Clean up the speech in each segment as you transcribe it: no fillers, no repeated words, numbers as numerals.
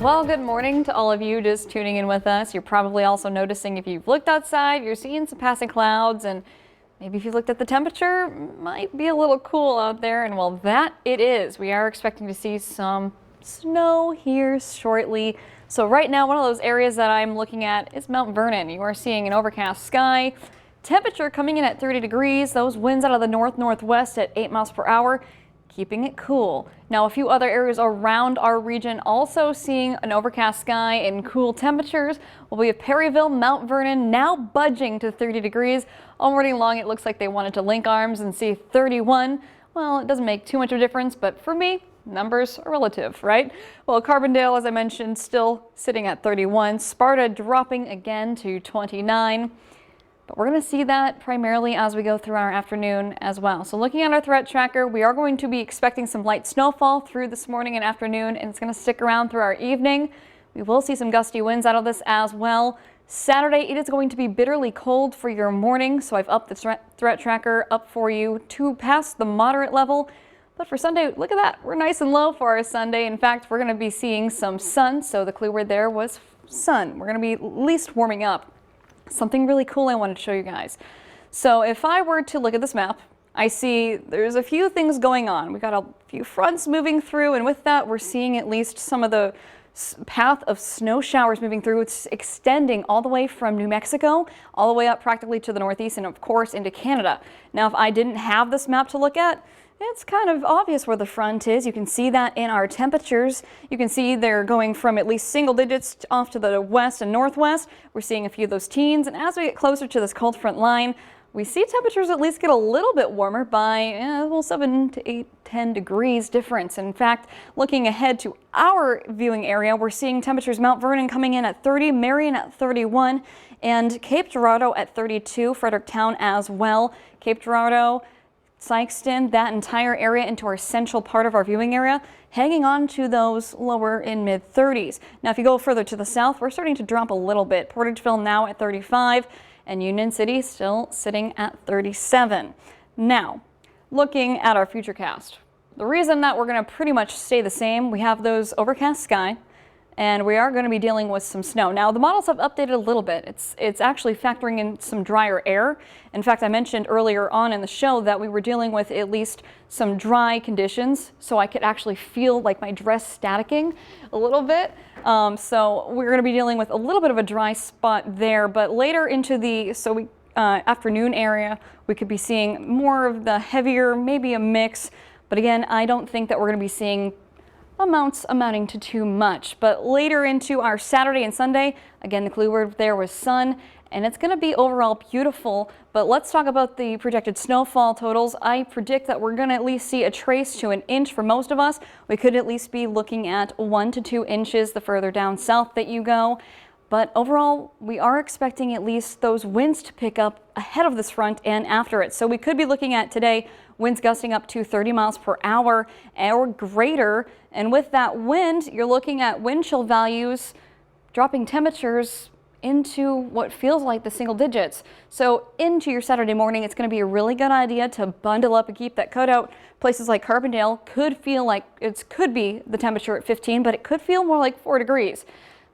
Well, good morning to all of you just tuning in with us. You're probably also noticing if you've looked outside, you're seeing some passing clouds, and maybe if you looked at the temperature, might be a little cool out there. And well, that it is. We are expecting to see some snow here shortly. So right now, one of those areas that I'm looking at is Mount Vernon. You are seeing an overcast sky. Temperature coming in at 30 degrees. Those winds out of the northwest at 8 miles per hour. Keeping it cool. Now, a few other areas around our region also seeing an overcast sky and cool temperatures. We have Perryville, Mount Vernon now budging to 30 degrees. All morning long, it looks like they wanted to link arms and see 31. Well, it doesn't make too much of a difference, but for me, numbers are relative, right? Well, Carbondale, as I mentioned, still sitting at 31. Sparta dropping again to 29. But we're going to see that primarily as we go through our afternoon as well. So looking at our threat tracker, we are going to be expecting some light snowfall through this morning and afternoon, and it's going to stick around through our evening. We will see some gusty winds out of this as well. Saturday, it is going to be bitterly cold for your morning, so I've upped the threat tracker up for you to past the moderate level. But for Sunday, look at that. We're nice and low for our Sunday. In fact, we're going to be seeing some sun, so the clue word there was sun. We're going to be at least warming up. Something really cool I wanted to show you guys. So if I were to look at this map, I see there's a few things going on. We've got a few fronts moving through, and with that, we're seeing at least some of the path of snow showers moving through. It's extending all the way from New Mexico, all the way up practically to the northeast, and of course into Canada. Now, if I didn't have this map to look at, it's kind of obvious where the front is. You can see that in our temperatures. You can see they're going from at least single digits off to the west and northwest. We're seeing a few of those teens, and as we get closer to this cold front line, we see temperatures at least get a little bit warmer by well, 7 to 8, 10 degrees difference. In fact, looking ahead to our viewing area, we're seeing temperatures Mount Vernon coming in at 30, Marion at 31, and Cape Girardeau at 32, Fredericktown as well. Cape Girardeau, Sykeston, that entire area into our central part of our viewing area, hanging on to those lower in mid 30s. Now, if you go further to the south, we're starting to drop a little bit. Portageville now at 35 and Union City still sitting at 37. Now, looking at our futurecast, the reason that we're going to pretty much stay the same, we have those overcast sky, and we are going to be dealing with some snow. Now, the models have updated a little bit. It's actually factoring in some drier air. In fact, I mentioned earlier on in the show that we were dealing with at least some dry conditions, so I could actually feel like my dress staticking a little bit. So we're going to be dealing with a little bit of a dry spot there, but later into the afternoon area, we could be seeing more of the heavier, maybe a mix. But again, I don't think that we're going to be seeing amounts amounting to too much. But later into our Saturday and Sunday, again, the clue word there was sun, and it's going to be overall beautiful. But let's talk about the projected snowfall totals. I predict that we're going to at least see a trace to an inch for most of us. We could at least be looking at 1 to 2 inches the further down south that you go. But overall, we are expecting at least those winds to pick up ahead of this front and after it. So we could be looking at today winds gusting up to 30 miles per hour or greater. And with that wind, you're looking at wind chill values dropping temperatures into what feels like the single digits. So into your Saturday morning, it's going to be a really good idea to bundle up and keep that coat out. Places like Carbondale could feel like could be the temperature at 15, but it could feel more like 4 degrees.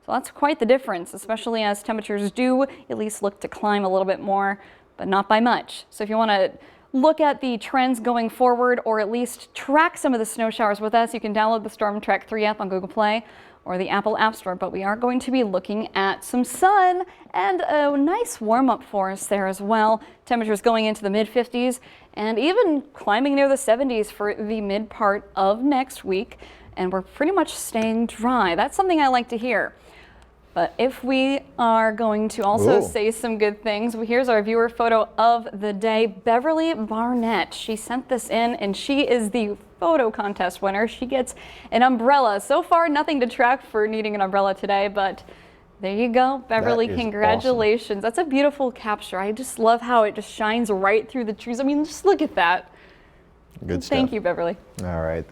So that's quite the difference, especially as temperatures do at least look to climb a little bit more, but not by much. So if you want to look at the trends going forward, or at least track some of the snow showers with us, you can download the Storm Track 3 app on Google Play or the Apple App Store. But we are going to be looking at some sun and a nice warm up for us there as well. Temperatures going into the mid 50s and even climbing near the 70s for the mid part of next week. And we're pretty much staying dry. That's something I like to hear. But if we are going to also say some good things, here's our viewer photo of the day. Beverly Barnett, she sent this in, and she is the photo contest winner. She gets an umbrella. So far, nothing to track for needing an umbrella today, but there you go, Beverly, congratulations. Awesome. That's a beautiful capture. I just love how it just shines right through the trees. I mean, just look at that. Good stuff. Thank you, Beverly. All right, thank you.